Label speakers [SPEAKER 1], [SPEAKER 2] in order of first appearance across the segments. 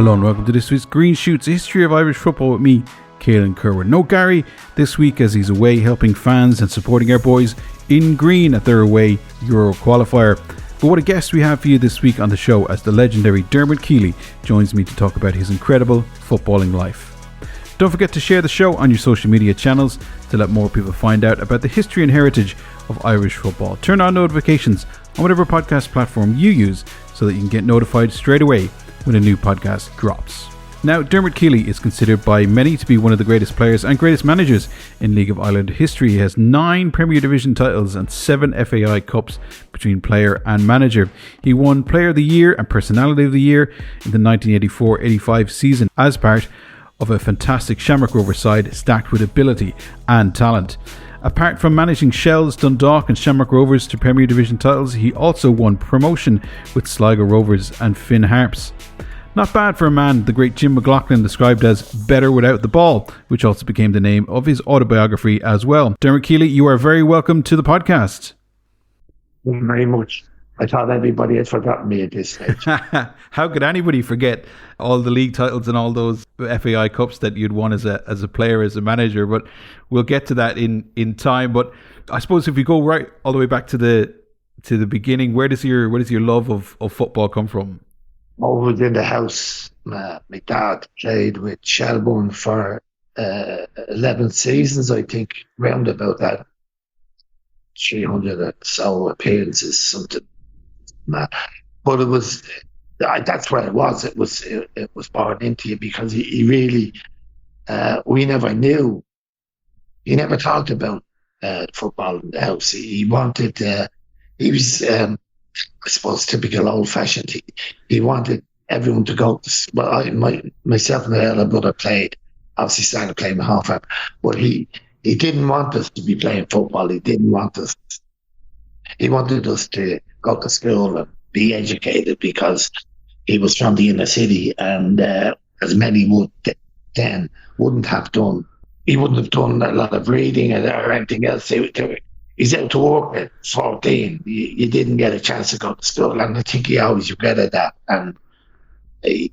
[SPEAKER 1] Hello and welcome to this week's Green Shoots, a history of Irish football with me, Caelan Kerwin. No Gary this week as he's away helping fans and supporting our boys in green at their away Euro qualifier. But what a guest we have for you this week on the show, as the legendary Dermot Keely joins me to talk about his incredible footballing life. Don't forget to share the show on your social media channels to let more people find out about the history and heritage of Irish football. Turn on notifications on whatever podcast platform you use so that you can get notified straight away when a new podcast drops. Now, Dermot Keely is considered by many to be one of the greatest players and greatest managers in League of Ireland history. He has 9 Premier Division titles and 7 FAI Cups between player and manager. He won Player of the Year and Personality of the Year in the 1984-85 season as part of a fantastic Shamrock Rovers side stacked with ability and talent. Apart from managing Shels, Dundalk and Shamrock Rovers to Premier Division titles, he also won promotion with Sligo Rovers and Harps. Not bad for a man the great Jim McLaughlin described as better without the ball, which also became the name of his autobiography as well. Dermot Keely, you are very welcome to the podcast.
[SPEAKER 2] Thank you very much. I thought everybody had forgotten me at this stage.
[SPEAKER 1] How could anybody forget all the league titles and all those FAI Cups that you'd won as a player, as a manager? But we'll get to that in time. But I suppose if we go right all the way back to the beginning, where does your love of football come from?
[SPEAKER 2] Always in the house. My dad played with Shelbourne for 11 seasons, I think, round about that 300 or so appearances, something. But it was, that's where it was. It was born into you because he really, we never knew. He never talked about football in the house. He wanted, he was, I suppose, typical old-fashioned. He wanted everyone to go. Myself and the elder brother played. Obviously, started playing with half-back, but he didn't want us to be playing football. He didn't want us. He wanted us to go to school and be educated because he was from the inner city, and as many would then wouldn't have done. He wouldn't have done a lot of reading or anything else. He's out to work at 14. You didn't get a chance to go to school, and I think he always regretted that. And he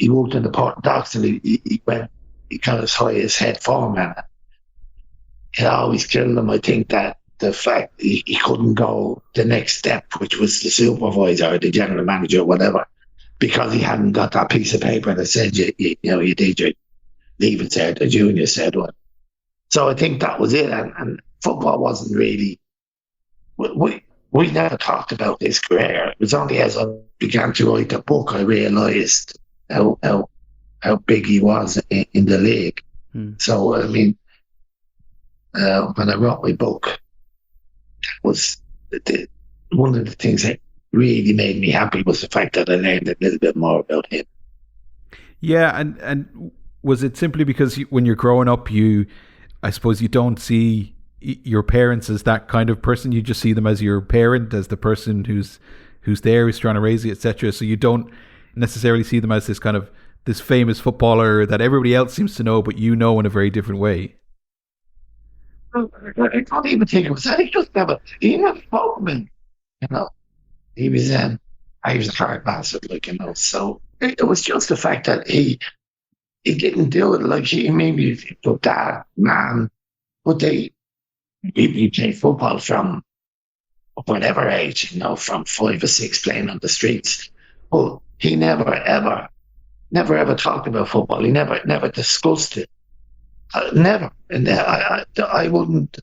[SPEAKER 2] worked in the port and docks, and he got as high as head foreman. It always killed him, I think, that the fact he couldn't go the next step, which was the supervisor or the general manager or whatever, because he hadn't got that piece of paper that said you did your leaving cert, the junior said one. So I think that was it, and football wasn't really. We never talked about his career. It was only as I began to write the book I realised how big he was in the league. So I mean, when I wrote my book, was one of the things that really made me happy was the fact that I learned a little bit more about him.
[SPEAKER 1] Yeah, and was it simply because when you're growing up, I suppose you don't see your parents as that kind of person. You just see them as your parent, as the person who's there, who's trying to raise you, etc. So you don't necessarily see them as this famous footballer that everybody else seems to know, but you know in a very different way.
[SPEAKER 2] I don't even think it was that. He never spoke to me, He was a hard bastard, so it was just the fact that he didn't do it like he maybe your dad, man, but he played football from whatever age, from 5 or 6 playing on the streets. But he never ever talked about football. He never discussed it. Never. And I wouldn't.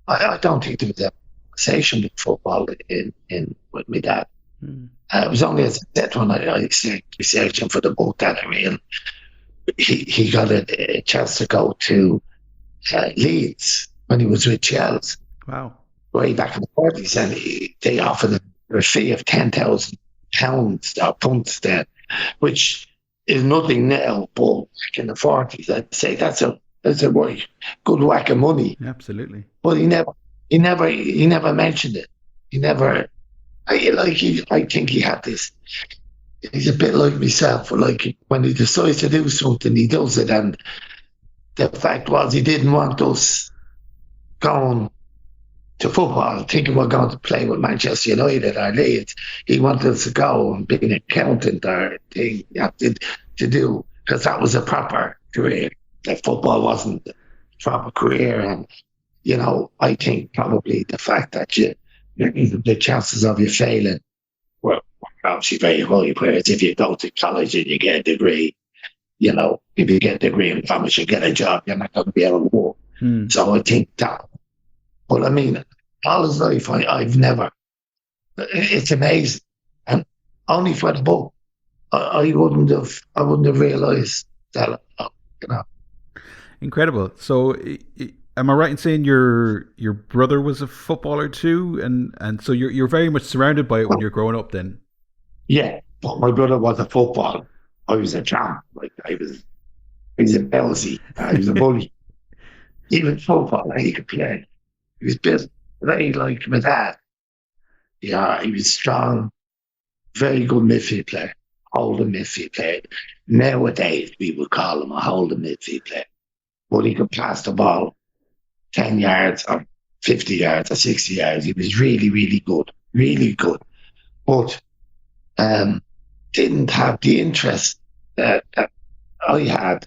[SPEAKER 2] I don't think there was a conversation with football with my dad. It was only as I said when I started researching for the book that I mean, he got a chance to go to Leeds when he was with Shels.
[SPEAKER 1] Wow. Way
[SPEAKER 2] back in the 40s, and they offered him a fee of £10,000 or punts then, which is nothing now, but back in the 40s, I'd say that's a good whack of money.
[SPEAKER 1] Absolutely.
[SPEAKER 2] But he never mentioned it. He never. I think he had this. He's a bit like myself. Like when he decides to do something, he does it. And the fact was, he didn't want us going to football, thinking we're going to play with Manchester United or Leeds. He wanted us to go and be an accountant or thing to do, because that was a proper career. That football wasn't a proper career. And, I think probably the fact that the chances of you failing were obviously very high. Whereas if you go to college and you get a degree, if you get a degree and promise you get a job, you're not going to be able to work. So I think that. But I mean, all his life, I've never. It's amazing, and only for the book, I wouldn't have realised that.
[SPEAKER 1] Incredible. So, am I right in saying your brother was a footballer too, and so you're very much surrounded by it when you're growing up? Then,
[SPEAKER 2] yeah. But my brother was a footballer. I was a tramp. Like I was a belsy. I was a bully. Even football, he could play. He was built very like my dad. Yeah, he was strong, very good midfield player, holding midfield player. Nowadays, we would call him a holding midfield player. But he could pass the ball 10 yards or 50 yards or 60 yards. He was really, really good, really good. But didn't have the interest that I had.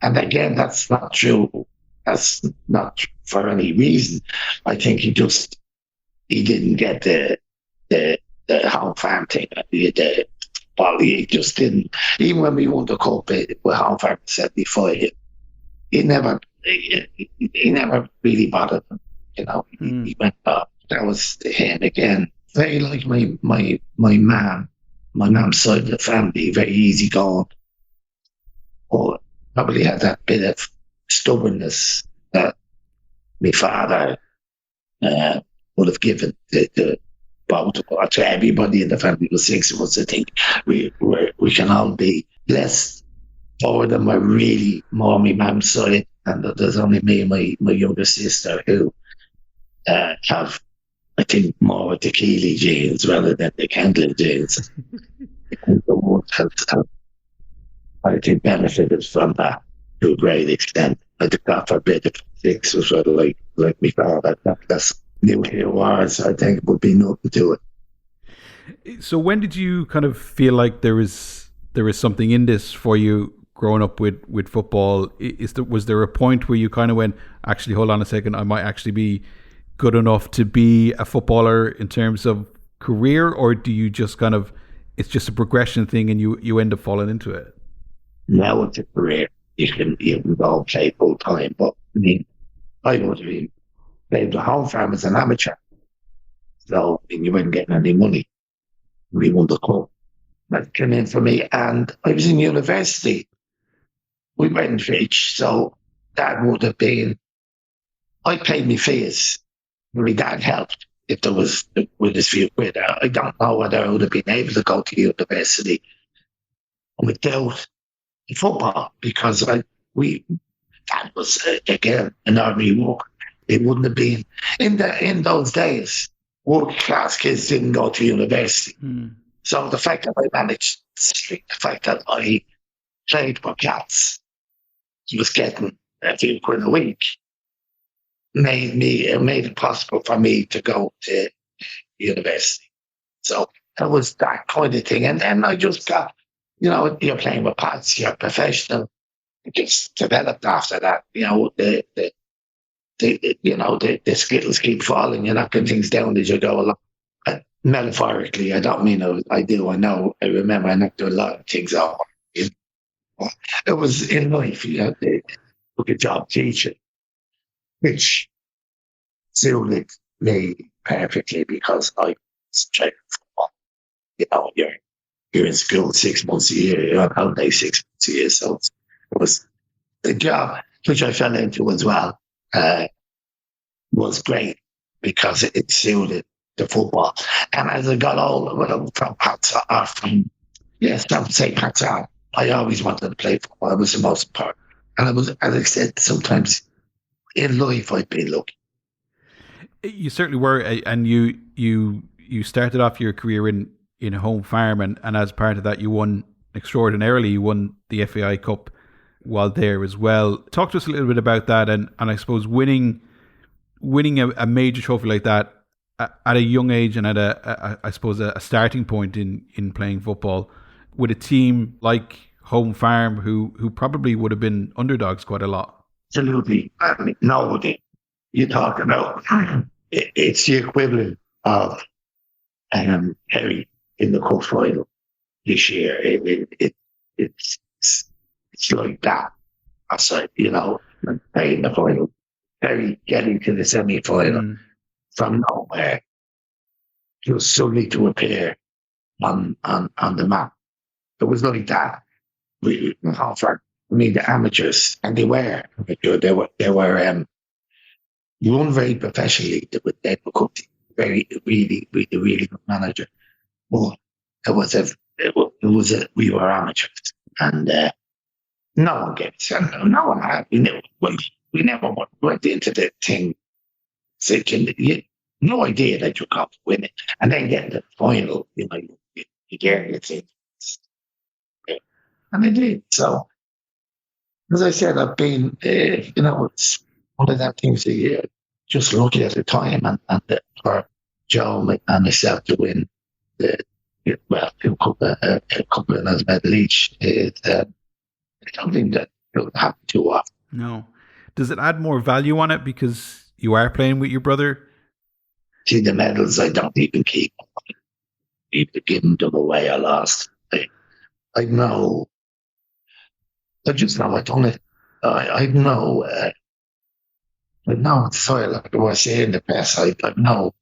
[SPEAKER 2] And again, that's not true. That's not for any reason. I think he didn't get the home farm thing. He just didn't. Even when we won the cup with home farm in '75, he never really bothered him. He went up. That was him again. Very like my mum. My mum's side of the family, very easygoing. But probably had that bit of stubbornness that my father would have given to everybody in the family. Was 6 of us. I think we can all be blessed. 4 of them are really more my mum's side, and there's only me and my younger sister who have, I think, more of the Keely genes rather than the Kendall genes. I think benefited from that to a great extent. I think God forbid if 6 was sort of like me father. That's nuclear wars. I think would be nothing to
[SPEAKER 1] it. So when did you kind of feel like there is something in this for you growing up with football? Was there a point where you kind of went, actually, hold on a second, I might actually be good enough to be a footballer in terms of career, or do you just kind of, it's just a progression thing and you end up falling into it?
[SPEAKER 2] Now it's a career. You can go play full time, but I mean, I would have played the home farm as an amateur, so you weren't getting any money. We won the cup. That came in for me, and I was in university. We weren't rich, so that would have been. I paid my fees. My dad helped if there was with his few quid. I don't know whether I would have been able to go to university without football, because that was again an ordinary work. It wouldn't have been in those days. Working class kids didn't go to university. So the fact that I managed, the fact that I played for cats, was getting a few quid a week, made it possible for me to go to university. So that was that kind of thing. And then I just got, you're playing with pads, you're professional. It just developed after that. The skittles keep falling. You're knocking things down as you go along. Metaphorically, I don't mean I do. I know. I remember I knocked a lot of things off. It was in life. They took a job teaching, which suited me perfectly because I was training football. You're in school 6 months a year. You're on holiday 6 months a year. So it was the job, which I fell into as well, was great because it suited the football. And as I got older, from St. Pat's, I always wanted to play football. It was the most important. And I was, as I said, sometimes in life I've been lucky.
[SPEAKER 1] You certainly were, and you started off your career in a home farm, and as part of that, you won extraordinarily. You won the FAI Cup while there as well. Talk to us a little bit about that, and I suppose winning winning a major trophy like that at a young age and at I suppose a starting point in playing football with a team like Home Farm who probably would have been underdogs quite a lot.
[SPEAKER 2] Absolutely. I mean, no, you talk about it's the equivalent of Kerry in the cup final this year. It's like that. I said, playing the final, Kerry getting to the semi-final from nowhere, just suddenly to appear on the map. It was like that. The amateurs, and they were run very professionally with Dermot Keely, really good manager. But we were amateurs, and no one gets, no one had. We never went into the thing thinking no idea that you got to win it, and then get to the final. You get it, and I did. So, as I said, I've been, it's one of them things that you just lucky at the time, and for Joe and myself to win a couple of those medals each. It's something that don't happen too often.
[SPEAKER 1] No. Does it add more value on it because you are playing with your brother?
[SPEAKER 2] See, the medals I don't even keep. Either giving them away or lost. I know. I just know I done it. I know. Sorry, like I was saying in the past, I know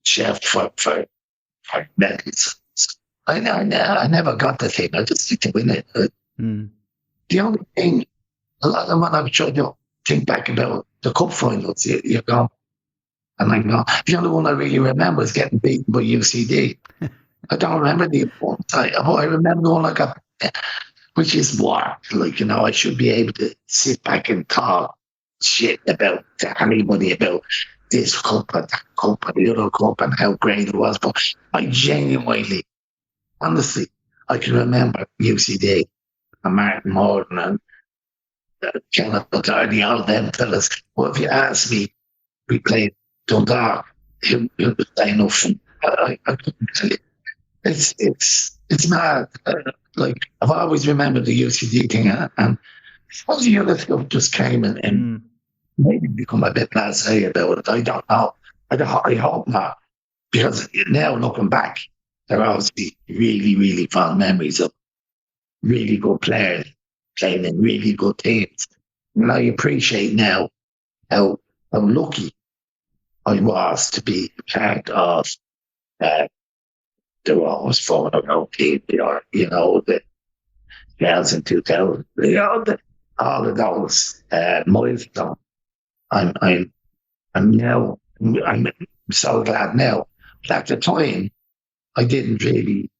[SPEAKER 2] chef for medals. I never got the thing. I just need to win it. The only thing, a lot of when I've tried to think back about the cup finals, you go, and I know the only one I really remember is getting beaten by UCD. I don't remember the one. I remember the one I got, which is what, I should be able to sit back and talk shit about to anybody about this cup and that cup and the other cup and how great it was. But I genuinely, honestly, I can remember UCD and Martin Morton and Kenneth Buttardi, all of them fellas. Well, if you ask me, we played Dundalk, who was playing up. I couldn't tell you. It's mad. I've always remembered the UCD thing, and all the other stuff just came and maybe become a bit blasé about it. I don't know. I hope not, because now looking back, there are obviously really, really fond memories of really good players playing in really good teams. And I appreciate now how lucky I was to be part of the Rovers for an own team, the Shels in 2000, all of those milestones. I'm so glad now. But at the time, I didn't really.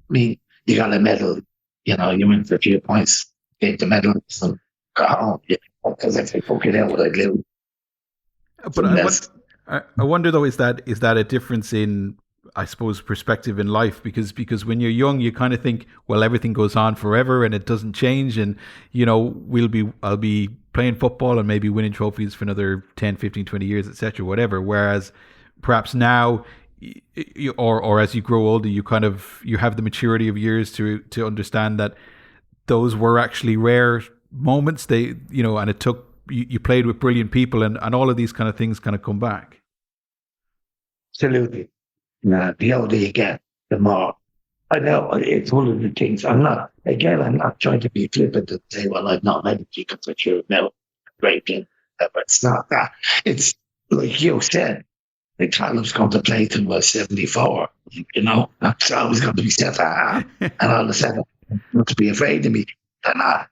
[SPEAKER 2] I mean, you got a medal, you win for a few points, get the medal, and go home. Because if they fuck it out, I'd lose.
[SPEAKER 1] But I wonder though, is that a difference in, I suppose, perspective in life? Because when you're young, you kind of think, well, everything goes on forever and it doesn't change, and I'll be playing football and maybe winning trophies for another 10, 15, 20 years, etc., whatever. Whereas perhaps now, or as you grow older, you have the maturity of years to understand that those were actually rare moments. And it took, you played with brilliant people, and all of these kind of things kind of come back.
[SPEAKER 2] Absolutely. The older you get, the more. I know it's one of the things. I'm not trying to be flippant and say, well, I've not made it because I should have known great game. But it's not that. It's like you said, the Callum's going to play till we're 74. That's always going to be set at. And all of a sudden, not to be afraid of me. They're not.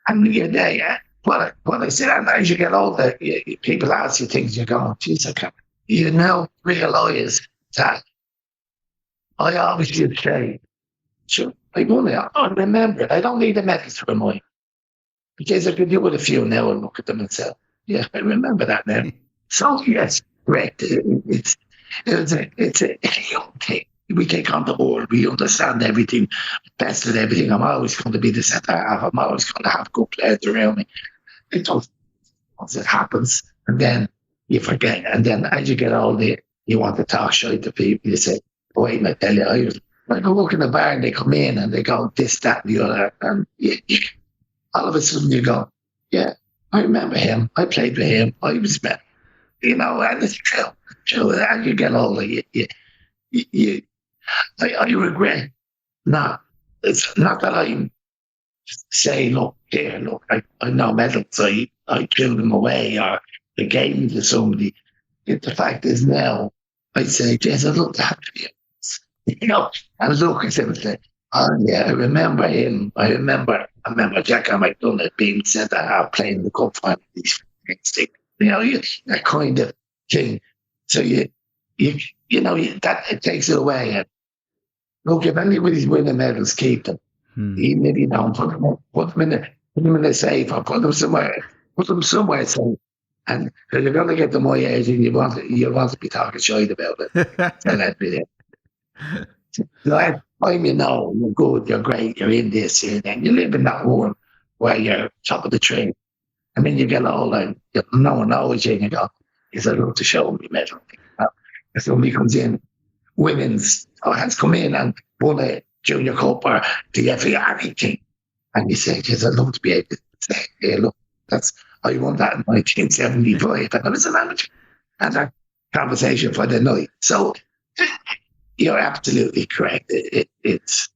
[SPEAKER 2] And you're there, yeah. What I said, and as you get older, people ask you things, you go, geez, I can't. You now realize that I always used to say, sure, I remember it. I don't need a medal for mine. Because I could do with a few now and look at them and say, yeah, I remember that now. So, yes, correct. It's a young thing. We take on the world. We understand everything, best at everything. I'm always going to be the centre half. I'm always going to have good players around me. It happens. And then you forget. And then as you get older, you want to talk shit to people. You say, wait, I tell you, I go walk in the bar and they come in and they go this, that, and the other. And all of a sudden you go, yeah, I remember him. I played with him. I was met. And it's true. True. As you get older, I regret not. It's not that I say, look, I know medals. I threw them away or I gave them to somebody. The fact is now, I say, Jess, I'd love to have you. And look at him and say, oh yeah, I remember him. I remember Jack McDonough being centre half playing the cup final. That kind of thing. So that it takes it away. And look, if anybody's winning medals, keep them. Even if you don't, put them in the safe or put them somewhere safe. And you're going to get to my age and you want to be talking shit about it. So let me there. Last time you're good, you're great, you're in this, and you live in that world where you're top of the tree. And then you get older and no one knows you and you go, is I love to show me medal. If somebody comes in, women's has come in and won a junior cup or the FAI anything. And you say, yes, I'd love to be able to say, hey, look, I won that in 1975 and I was an amateur. And a conversation for the night. So you're absolutely correct. It's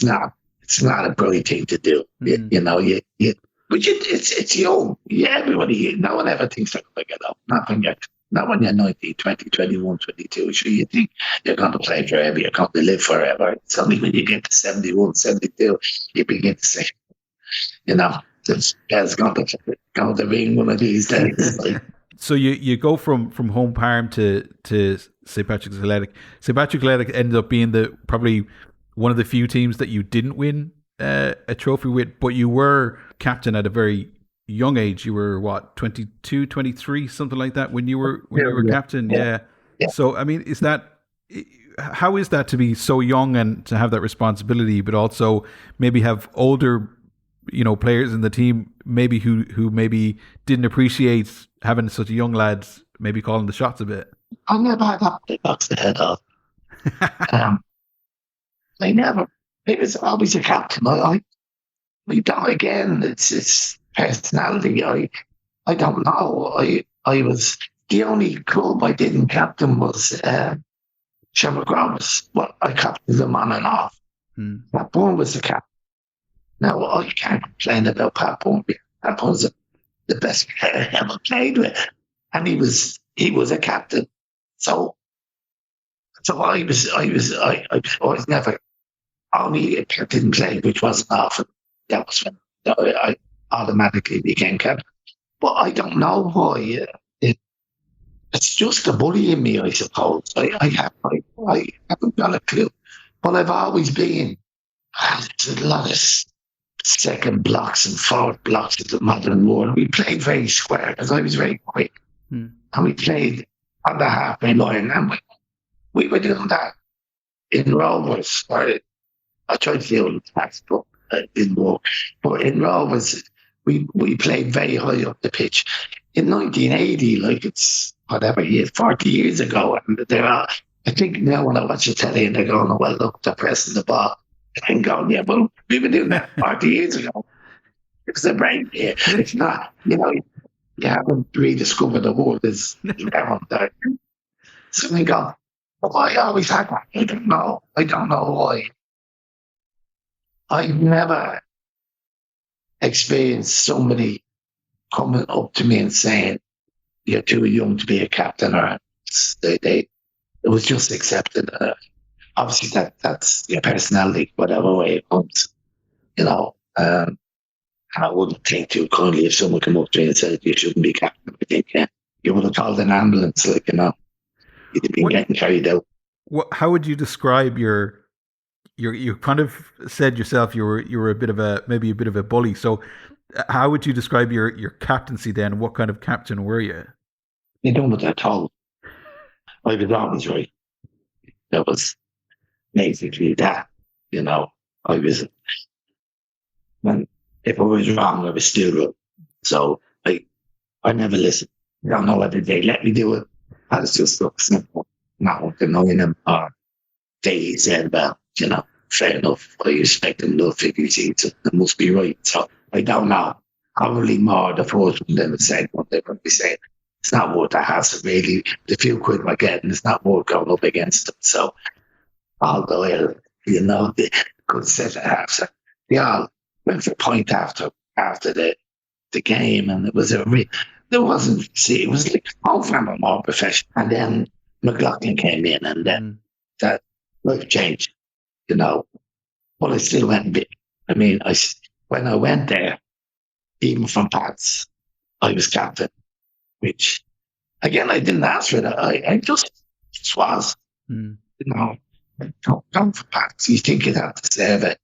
[SPEAKER 2] not a brilliant thing to do. But it's young. Everybody, no one ever thinks they're going to get up. Not when you're 19, 20, 21, 22. Sure, you think you're going to play forever, you're going to live forever. It's only when you get to 71, 72, you begin to say, there's going to be one of these days.
[SPEAKER 1] So you go from home farm to St. Patrick's Athletic. St. Patrick's Athletic ended up being probably one of the few teams that you didn't win a trophy with, but you were captain at a very young age. You were what, 22, 23, something like that when you were captain. Yeah. So I mean, how is that to be so young and to have that responsibility, but also maybe have older players in the team maybe who maybe didn't appreciate having such a young lad maybe calling the shots a bit?
[SPEAKER 2] I never had that big box the head off. He was always a captain. We don't, again, it's personality. I don't know. I was, the only club I didn't captain was Shamrock Rovers. Well, I captained them on and off. Part1 was the captain. Now, I can't complain about Part1. Part1's the best player I ever played with. And he was a captain. So I was never, only if I didn't play, which wasn't often. That was when I automatically became captain. But I don't know why. It's just a bully in me, I suppose. I haven't got a clue. But I've always been, there's a lot of second blocks and fourth blocks of the modern world. We played very square because I was very quick. And we played on the halfway line. And we were doing that in Rovers. I tried to do it fast, but it didn't work. But in Rovers, we played very high up the pitch. In 1980, like it's whatever year, 40 years ago, and I think now when I watch the telly and they're going, oh, well, look, they're pressing the ball. And going, yeah, well, we were doing that 40 years ago. It's a break here. It's not, you haven't rediscovered the world is around there. So we go, well, I always had that. I don't know why. I've never experienced somebody coming up to me and saying, you're too young to be a captain, or it was just accepted. Obviously, that's your personality, whatever way it comes, and I wouldn't think too kindly if someone came up to me and said you shouldn't be captain. I think you would have called an ambulance, you'd have been getting carried out.
[SPEAKER 1] How would you describe your? You kind of said yourself you were a bit of a bully. So, how would you describe your captaincy then? What kind of captain were you?
[SPEAKER 2] You don't know what I told. I was always right. That was basically that, I was, and if I was wrong, I was still right. So I never listened. I don't know whether they let me do it. I was just simple, not denying him, or they said, well, fair enough. I expect them to figure it out. It must be right. So I don't know. Probably more the first one than the second one. They would be saying it's not worth the hassle, really. The few quid we're getting, it's not worth going up against them. So although, they could set it after, they all went for a point after the game, and it was there wasn't, see, it was like all from a more professional. And then McLaughlin came in, and then that life changed, But I still went big. I mean, when I went there, even from Pats, I was captain, which, again, I didn't ask for that. I just was, Come for Pats. You think you'd have to serve it.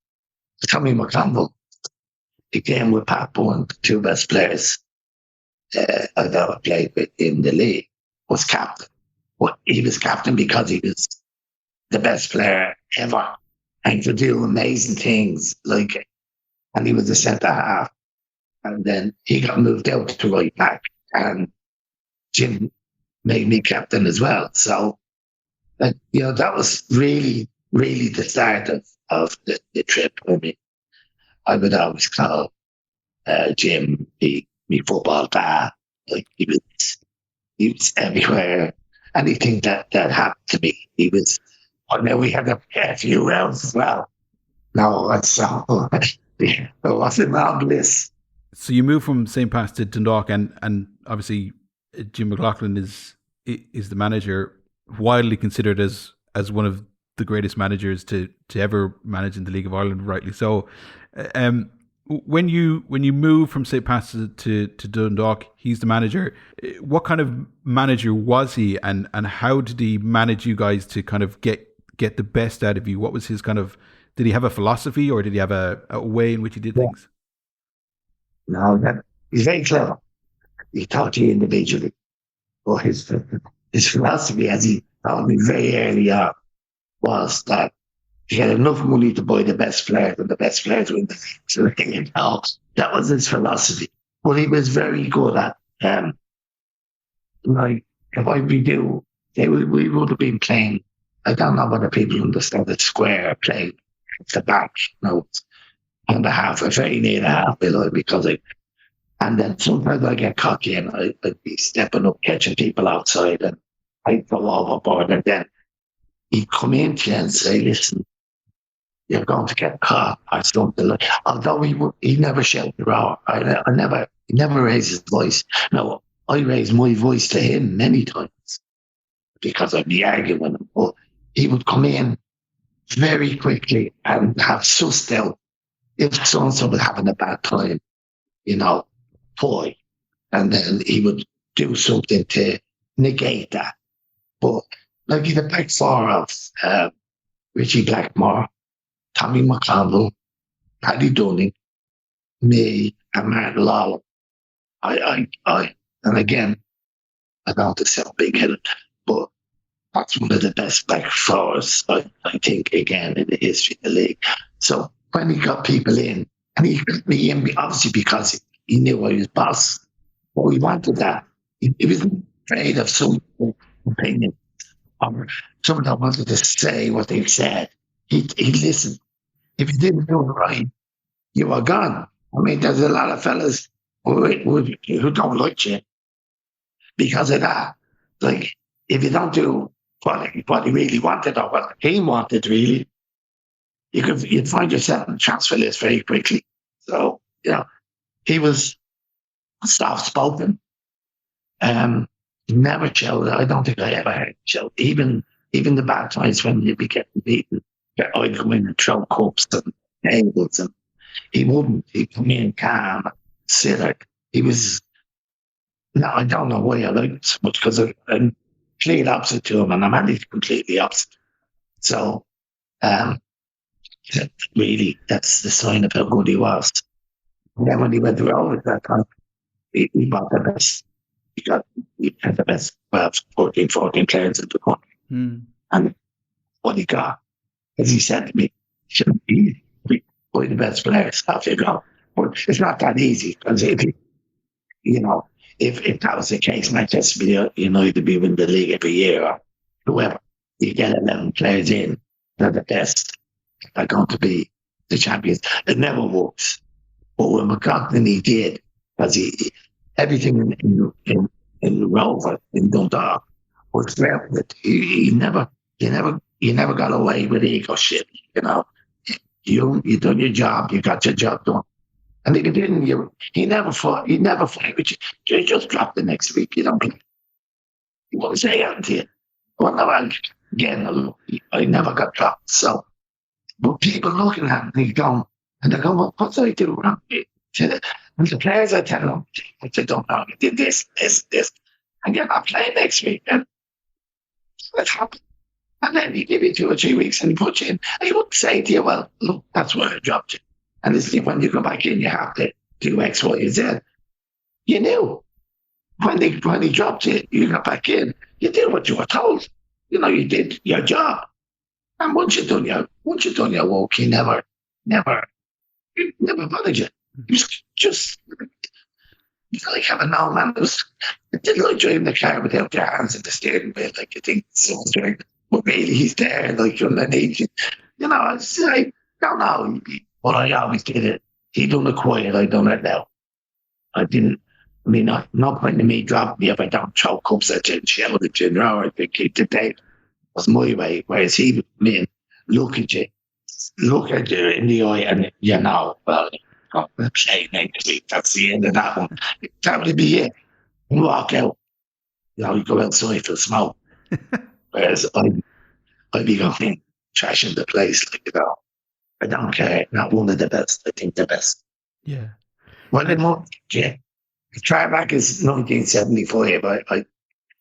[SPEAKER 2] Tommy McConville, he came with Part1, the two best players I've ever played with in the league, was captain. But he was captain because he was the best player ever and could do amazing things, and he was a centre half. And then he got moved out to right back, and Jim made me captain as well. So, that was really, really the start of the trip. I mean, I would always call Jim me football dad. Like, he was everywhere. Anything that happened to me, he was. And then we had a few rounds as well. No, that's all. It wasn't on bliss.
[SPEAKER 1] So you moved from St. Pat's to Dundalk, and obviously Jim McLaughlin is the manager, widely considered as one of the greatest managers to ever manage in the League of Ireland, rightly so. When you move from St. Pat's to Dundalk, he's the manager. What kind of manager was he, and how did he manage you guys to kind of get the best out of you? What was his kind of? Did he have a philosophy, or did he have a way in which he did things?
[SPEAKER 2] No, he's very clever. He taught you individually. But his philosophy, as he told me very early on, was that he had enough money to buy the best players, and the best players win the league. So that was his philosophy. But he was very good at, if I redo, we would have been playing. I don't know whether people understand that square playing the back, on the half, very near the half below, and then sometimes I get cocky and I'd be stepping up, catching people outside, and I'd go overboard, and then he'd come in to you and say, listen, you're going to get caught or something. Although he never shouted out. He never raised his voice. No, I raised my voice to him many times because I'd be arguing with him. But he would come in very quickly and have sussed out if so-and-so was having a bad time, boy. And then he would do something to negate that. But like the back four of Richie Blackmore, Tommy McConville, Paddy Dunning, me, and Martin Lawler. And again, I don't want to sound big-headed, but that's one of the best back fours, I think, again, in the history of the league. So when he got people in, and he got me in, obviously because he knew I was boss, but we wanted that. He wasn't afraid of some opinion, or someone that wanted to say what they said. He listened. If you didn't do it right, you were gone. I mean, there's a lot of fellas who don't like you because of that. Like, if you don't do what he really wanted, or what he wanted, really, you'd find yourself on the transfer list very quickly. So, he was soft-spoken. Never showed. I don't think I ever heard show. Even the bad times when you'd be getting beaten, I'd come in and throw cups and tables, and he wouldn't. He'd come in calm, sit. He was. No, I don't know why I liked him so much, because I'm complete opposite to him, and I'm actually completely opposite. So, really, that's the sign of how good he was. And then when he went to Rovers that time, he bought the best. He had the best 12, 14 players in the country. And what he got, as he said to me, shouldn't be easy. Buy the best players, off you go. But it's not that easy, because if if that was the case, Manchester United would be winning the league every year, or whoever. You get 11 players in, they're the best. They're going to be the champions. It never works. But what McLaughlin he did, because everything in Rover, in Dundalk, was grounded. He never got away with ego shit. You done your job. You got your job done. And if you didn't, he never fought. He never fought with you. You just dropped the next week. You don't. He won't say anything to you. Well, no, again, I never got dropped. So, but people looking at me going, and they're going, well, what did I do wrong? And the players are telling them, what they don't know, you did this, and you're not playing next week. And that's happened. And then he give you 2 or 3 weeks and he puts you in. And he wouldn't say to you, well, look, that's where I dropped you. And it's when you go back in, you have to do X, Y, and Z. You knew. When he dropped you, you got back in. You did what you were told. You did your job. And once you done your work, he never bothered you. He was just like having no man. It didn't like driving the car without your hands in the steering wheel, like you think someone's driving. But really, he's there, like underneath you. I don't know. But I always did it. He done it quiet. I done it now. I didn't. I mean, no point in me dropping me if I don't throw cups at you and shout at you. No, I think keep the date. Was my way. Whereas he would mean look at you in the eye, and well, I'm going to play next week. That's the end of that one. That would be it. And walk out. You go outside for smoke. Whereas I'd be going trashing the place, I don't care. Not one of the best. I think the best.
[SPEAKER 1] Yeah.
[SPEAKER 2] Well, the try back is 1975.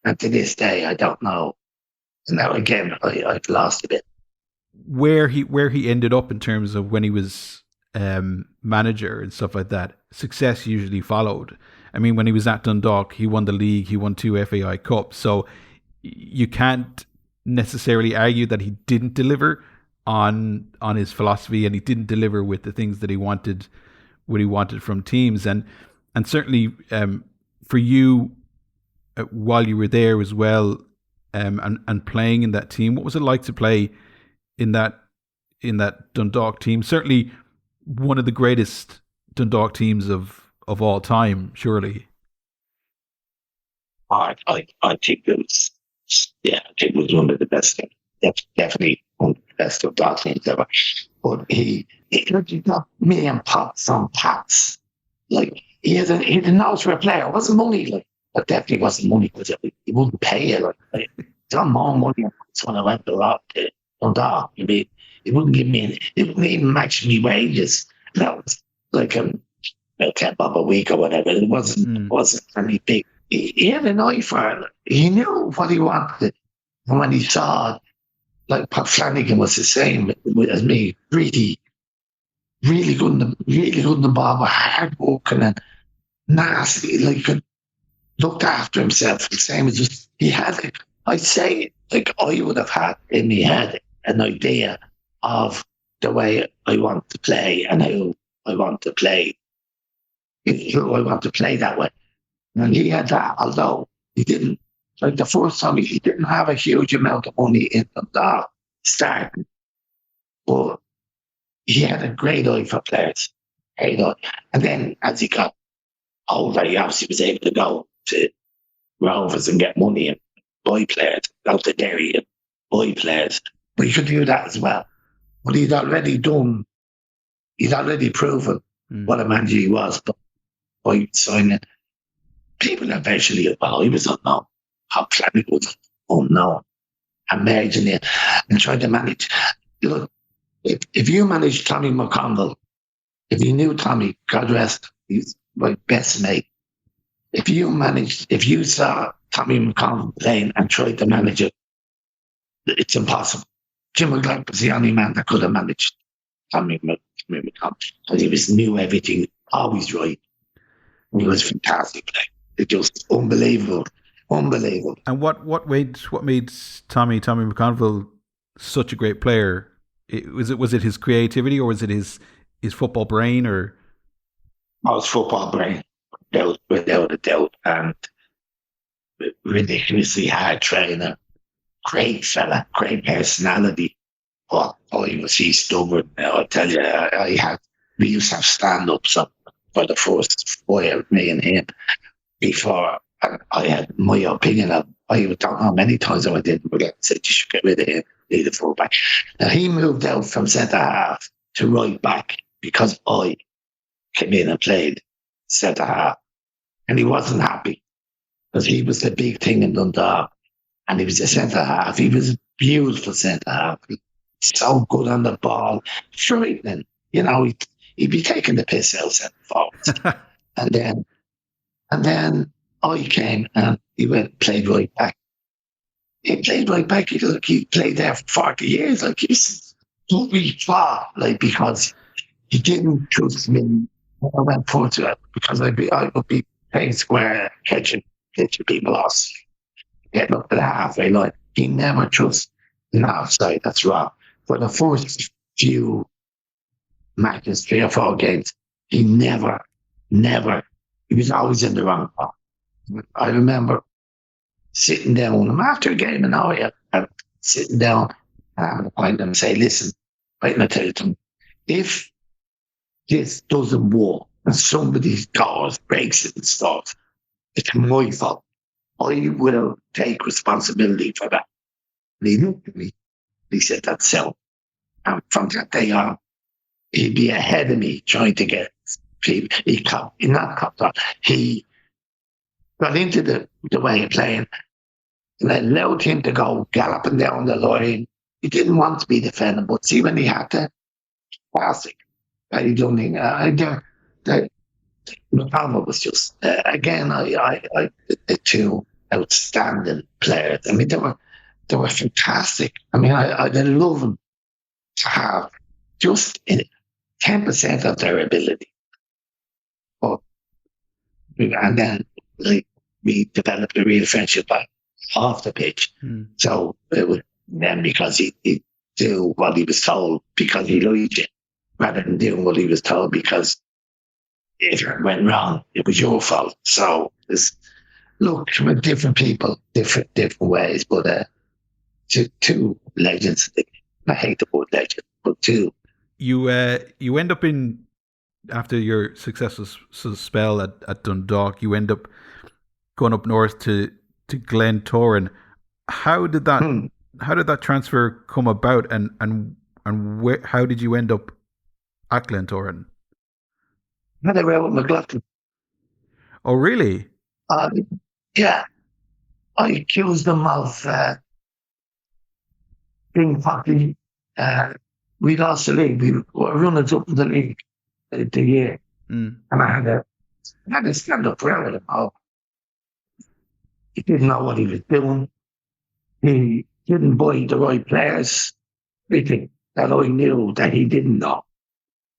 [SPEAKER 2] And to this day, I don't know. And now again, I've lost a bit.
[SPEAKER 1] Where he ended up in terms of when he was manager and stuff like that, success usually followed. I mean, when he was at Dundalk, he won the league. He won 2 FAI Cups. So you can't necessarily argue that he didn't deliver on his philosophy, and he didn't deliver with the things that he wanted from teams, and certainly for you while you were there as well, and playing in that team. What was it like to play in that Dundalk team? Certainly one of the greatest Dundalk teams of all time, surely.
[SPEAKER 2] I think it was, it was one of the best. Definitely one of the best Dundalk teams ever. But he got me and Pops on Pats. Like he had a nose for a player. It wasn't money, it definitely wasn't money because he wouldn't pay you. He got more money when I went to Dundalk. He wouldn't give me he wouldn't even match me wages. That was like about $10 a week or whatever. It wasn't any big. He had an eye for it. He knew what he wanted. And when he saw like Pat Flanagan was the same as me, really good in the ball, but hard working and nasty, looked after himself, the same as just, he had it. I'd say, I would have had in my head an idea of the way I want to play and how I want to play. I want to play that way. And he had that, although he didn't, the first time he didn't have a huge amount of money in the starting, but he had a great eye for players. Great eye. And then as he got older, he obviously was able to go to Rovers and get money and buy players, go to Derry and buy players. But he could do that as well. But he'd already proven what a manager he was by signing. People eventually, he was unknown. How Flanagan was unknown. Imagine it. And trying to manage. Look, if you managed Tommy McConville, if you knew Tommy, God rest, he's my best mate. If you saw Tommy McConville playing and tried to manage it, it's impossible. Jim McLaughlin was the only man that could have managed Tommy McConville because he knew everything, always right. He was fantastic playing. It just unbelievable.
[SPEAKER 1] And what made Tommy McConville such a great player? Was it his creativity, or was it his football brain, or?
[SPEAKER 2] Oh, his football brain. without a doubt, and ridiculously hard trainer. Great fella, great personality. But boy, was he stubborn. I'll tell you, we used to have stand-ups up for the first while, me and him, before I had my opinion of. I don't know how many times I did, but I said you should get rid of him, need a fullback. Now he moved out from centre half to right back because I came in and played centre half, and he wasn't happy because he was the big thing in Dundalk, and he was a centre half. He was a beautiful centre half, so good on the ball, frightening. He'd be taking the piss out centre forwards, and then I came and he played right back. He played right back. He played there for 40 years. Like he's really far, because he didn't trust me. I went forward to it because I would be playing square, catching people off, getting up to the halfway line. He never trusts an offside. That's wrong. For the first few matches, 3 or 4 games, he never, he was always in the wrong spot. I remember sitting down after a game and I'm sitting down and having a point and say, listen, right now, tell you something. If this doesn't work and somebody breaks it and starts, it's my fault. I will take responsibility for that. And he looked at me. He said, that's so. And from that day on, he'd be ahead of me trying to get people. He got into the way of playing, and I allowed him to go galloping down the line. He didn't want to be defending, but see when he had to, classic. He done the McLaughlin was just again. The 2 outstanding players. I mean, they were fantastic. I mean, I'd love them to have just 10% of their ability, and then we developed a real friendship off the pitch. So it was then because he do what he was told because he liked you, rather than doing what he was told because if it went wrong, it was your fault. So look, with different people, different ways, but two legends. I hate the word legend, but two.
[SPEAKER 1] You end up after your successful spell at Dundalk, you end up going up north to Glentoran. How did that transfer come about, and how did you end up at Glentoran?
[SPEAKER 2] I had a with McLaughlin.
[SPEAKER 1] Oh, really?
[SPEAKER 2] Yeah. I accused them of being fucking. We lost the league. We were runners up in the league the year, and I had a stand up for him. He didn't know what he was doing. He didn't buy the right players. Everything that I knew that he didn't know.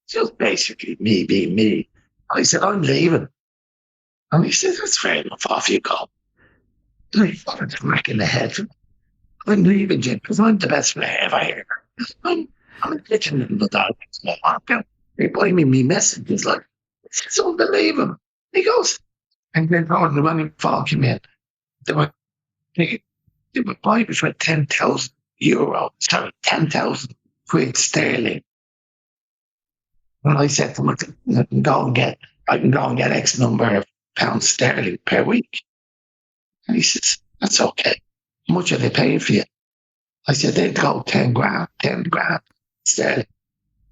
[SPEAKER 2] Just basically me being me. I said, I'm leaving. And he said, that's fair enough, off you go. And I thought it smack in the head. I'm leaving, Jim, because I'm the best player ever here. I'm a kitchen in the dog. They buy me messages like, it's unbelievable. He goes, and then when the running fall came in, they were buying us with €10,000, 10,000 quid sterling. And I said to him, I can go and get X number of pounds sterling per week. And he says, that's okay. How much are they paying for you? I said, they'd go 10 grand sterling.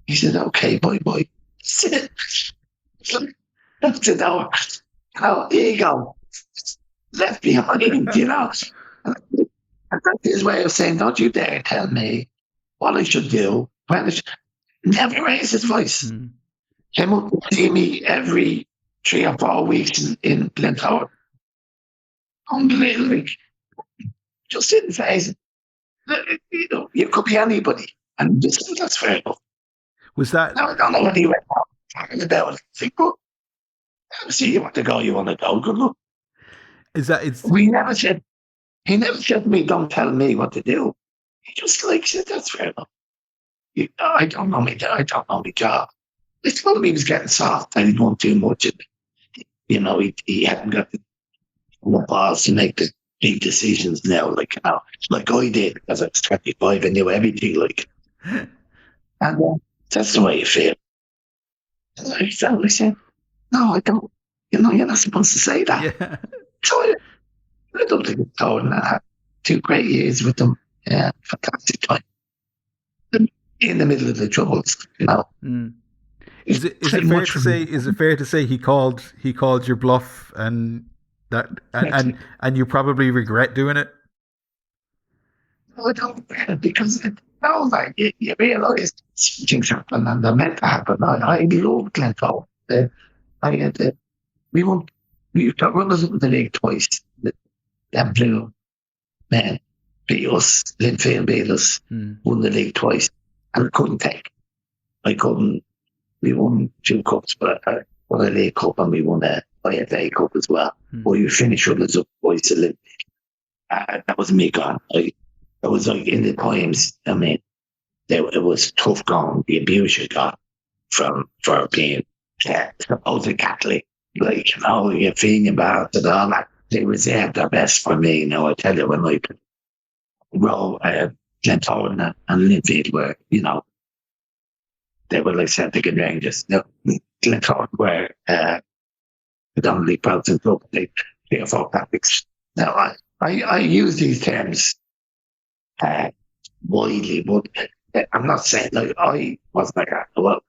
[SPEAKER 2] He said, okay, bye. That's it over. Here you go. Left behind, And that's his way of saying, don't you dare tell me what I should do. Never raised his voice. Came up to see me every 3 or 4 weeks in Glentoran. Unbelievable. Just didn't face it. You could be anybody. And that's fair enough.
[SPEAKER 1] Was that?
[SPEAKER 2] Now, I don't know what he went on talking about. Think, well, see, you want to go, good luck. He never said to me, don't tell me what to do. He just said, that's fair enough. I don't know my job. I told him he was getting soft and he didn't want too much. he hadn't got the balls to make the big decisions now, like I did, because I was 25 and knew everything, like, and that's the way you feel. And I said, no, I don't. You're not supposed to say that.
[SPEAKER 1] Yeah.
[SPEAKER 2] So I don't think it's told, and I had 2 great years with them. Yeah, fantastic time. In the middle of the troubles,
[SPEAKER 1] Mm. Is it fair to say? Is it fair to say he called your bluff, and that and you probably regret doing it?
[SPEAKER 2] No, I don't regret it, because you realise things happen and they're meant to happen. I love Glencoe. I had we got runners up in the league twice. Them blue men beat us. Linfield beat us. Won the league twice, and I couldn't. We won 2 cups, but I won a League Cup and we won a FAI Cup as well. But you finish runners up twice to Linfield. That was me gone. It was like in the times. I mean, it was tough going. The abuse you got for being supposed Catholic, like, you're feeling embarrassed and all that. They reserved their best for me. I tell you, when I Glentoran and Linfield were, they were like Celtic and Rangers. Glentoran were predominantly Protestant club. They are for Catholics. Now, I use these terms widely, but I'm not saying, like, I wasn't a Catholic. Well,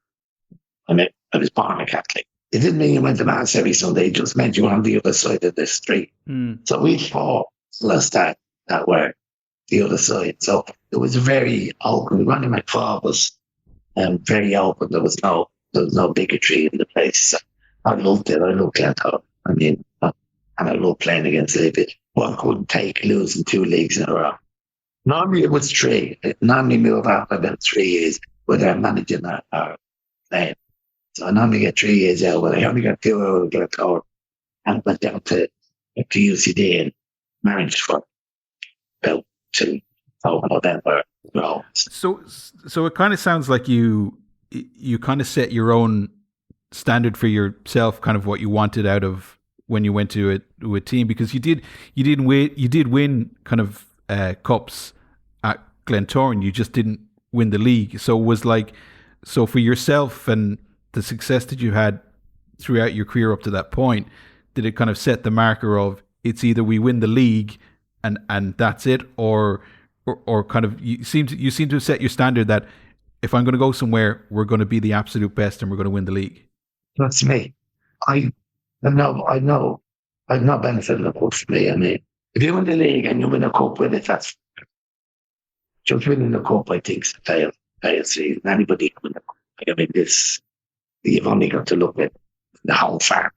[SPEAKER 2] I was born a Catholic. It didn't mean you went to Mass every Sunday. It just meant you were on the other side of the street. So we fought that were the other side. So it was very open. Ronnie McFaul was very open. There was no bigotry in the place. I loved it. I loved Glentoran. I mean, and I loved playing against Liverpool. One couldn't take losing 2 leagues in a row. Normally it was 3. Normally move out about 3 years without managing our playing. So I normally get 3 years out, but I only got 2 out of Glentoran, and went down to UCD and managed for about 2 over November.
[SPEAKER 1] So it kind of sounds like you kind of set your own standard for yourself, kind of what you wanted out of when you went to a team, because you did win kind of cups at Glentoran. You just didn't win the league. So it was like, so for yourself and the success that you had throughout your career up to that point, did it kind of set the marker of, it's either we win the league and that's it, or kind of you seem to have set your standard that if I'm going to go somewhere, we're going to be the absolute best and we're going to win the league?
[SPEAKER 2] That's me. I know I've not benefited a cup for me. I mean, if you win the league and you win a cup with it, that's just winning the cup, I think, is a fail season. Anybody can win the cup. I mean, you've only got to look at the whole farm.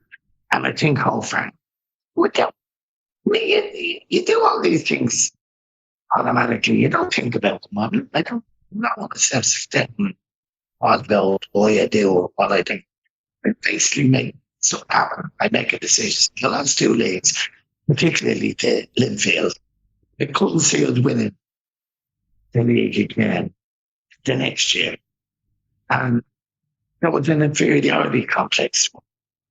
[SPEAKER 2] And I think whole farm, you do all these things automatically. You don't think about them. I don't want to self-sustaining about what I do or what I think. I basically make something happen. I make a decision. The last 2 leagues, particularly to Linfield, I couldn't see us winning the league again the next year. And that was an inferiority complex.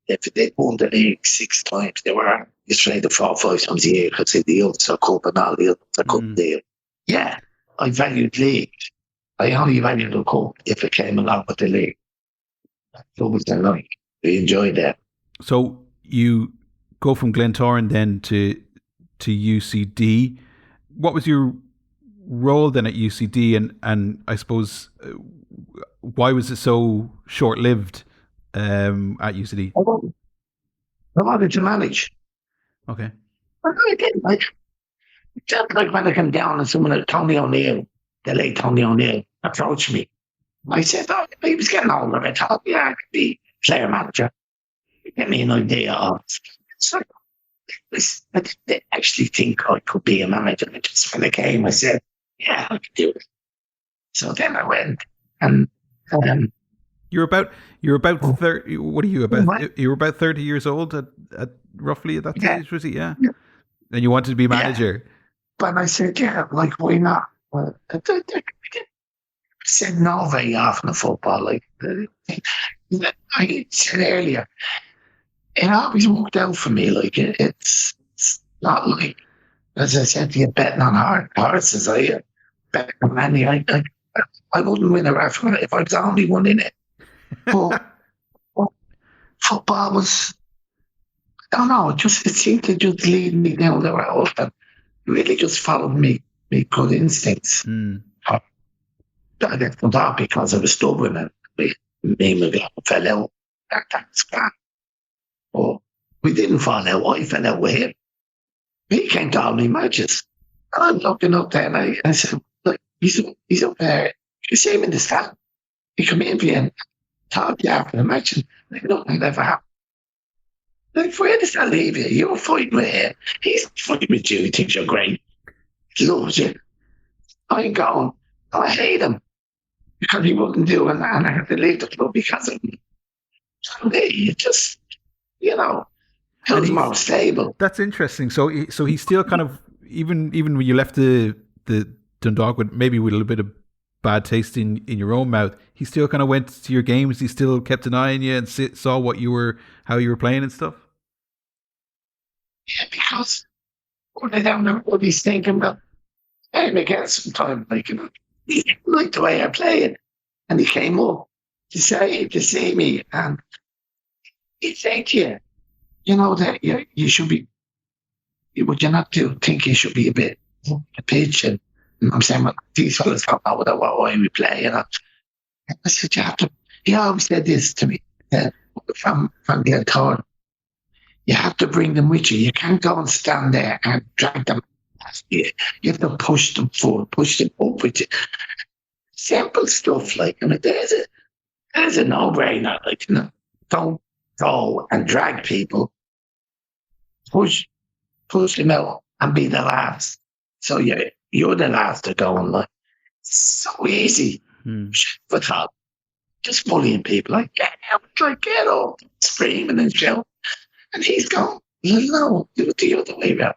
[SPEAKER 2] If they won the league 6 times, they were just playing the 4 or 5 times a year because the Ulster Cup and all the Ulster Cup deal. Yeah, I valued league. I only valued the cup if it came along with the league. That's always I like. We enjoyed that.
[SPEAKER 1] So you go from Glentoran then to UCD. What was your role then at UCD, and I suppose why was it so short-lived at UCD?
[SPEAKER 2] I wanted to manage.
[SPEAKER 1] Okay.
[SPEAKER 2] I didn't just like when I came down and someone like Tony O'Neill, the late Tony O'Neill, approached me. I said, he was getting older. I thought, I could be player manager. Give me an idea of. So I didn't actually think I could be a manager. I just when I came, I said, I could do it. So then I went, and
[SPEAKER 1] you're about 30. What are you about? You were about 30 years old at roughly at that age, was it? Yeah. And you wanted to be manager.
[SPEAKER 2] Yeah. But I said, why not? Well, I said no very often in football. Like I said earlier, it always worked out for me. Like it's not like, as I said to you, betting on horses. I bet on any. I wouldn't win a raffle if I was the only one in it. But football was, I don't know, it seemed to just lead me down the road and really just followed me good instincts. I left Dundalk because I was stubborn and me and McLaughlin fell out. That's bad. But we didn't fall out. I fell out with him. He came to all my matches. And I'm looking up there and I said, look, he's up there. You see him in the stand. He come in and talk to you after the match and like, nothing ever happened. Like, where does that leave you? You're fighting with him. He's fighting with you. He thinks you're great. He loves you. I'm going, I hate him because he wouldn't do it and I had to leave the club because of him. So you just, feels more stable.
[SPEAKER 1] That's interesting. So he still kind of, even when you left the Dundalk with maybe with a little bit of bad taste in your own mouth, he still kind of went to your games. He still kept an eye on you and saw how you were playing and stuff.
[SPEAKER 2] Yeah, because when I don't know what he's thinking about, I'm against sometimes, he didn't like the way I played, and he came up to see me, and he'd say to you, that you should be, would you not think you should be a bit a pitch? And I'm saying, well, these fellas don't know what way we play. And I said, he always said this to me from the third. You have to bring them with you. You can't go and stand there and drag them past you. You have to push them forward, push them up with you. Simple stuff there's a no-brainer. Don't go and drag people. Push them out and be the last. So you're the last to go and so easy. But just bullying people, get up, screaming and shouting. And he's going, no, do it the other way around.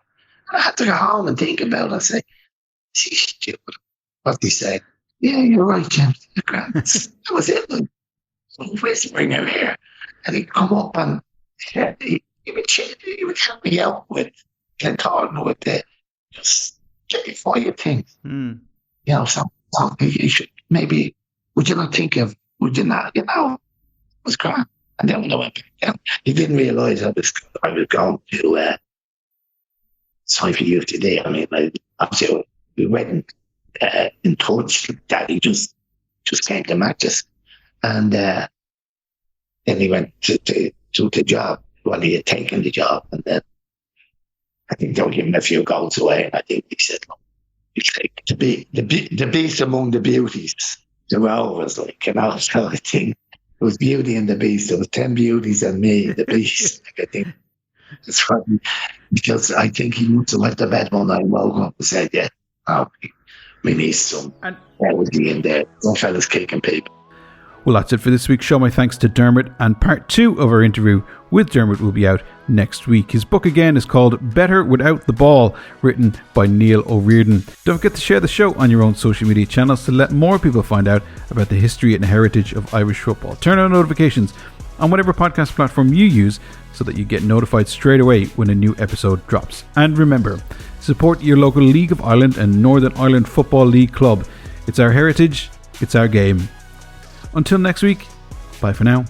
[SPEAKER 2] And I had to go home and think about it. I say, she's stupid. What he say? Yeah, you're right, Jim. That was it. Whispering out here. And he'd come up and he would help me out with talking with just fire things. So you should maybe, would you not, it was crap. And then when I went back down, he didn't realise I was going to Cypher Youth today. I mean, obviously we went in touch that he just came to matches. And then he went to the job. Well, he had taken the job. And then I think they were giving a few goals away. And I think he said, look, to be the beast among the beauties, the Rovers, so I think it was Beauty and the Beast. There was 10 beauties and me, the Beast. I think it's funny because I think he must have left the bed one night and woke up and said, we need some quality in there. Some fellas kicking people.
[SPEAKER 1] Well, that's it for this week's show. My thanks to Dermot, and part 2 of our interview with Dermot will be out next week. His book again is called Better Without the Ball, written by Neil O'Riordan. Don't forget to share the show on your own social media channels to let more people find out about the history and heritage of Irish football. Turn on notifications on whatever podcast platform you use so that you get notified straight away when a new episode drops. And remember, support your local League of Ireland and Northern Ireland Football League club. It's our heritage, it's our game. Until next week, bye for now.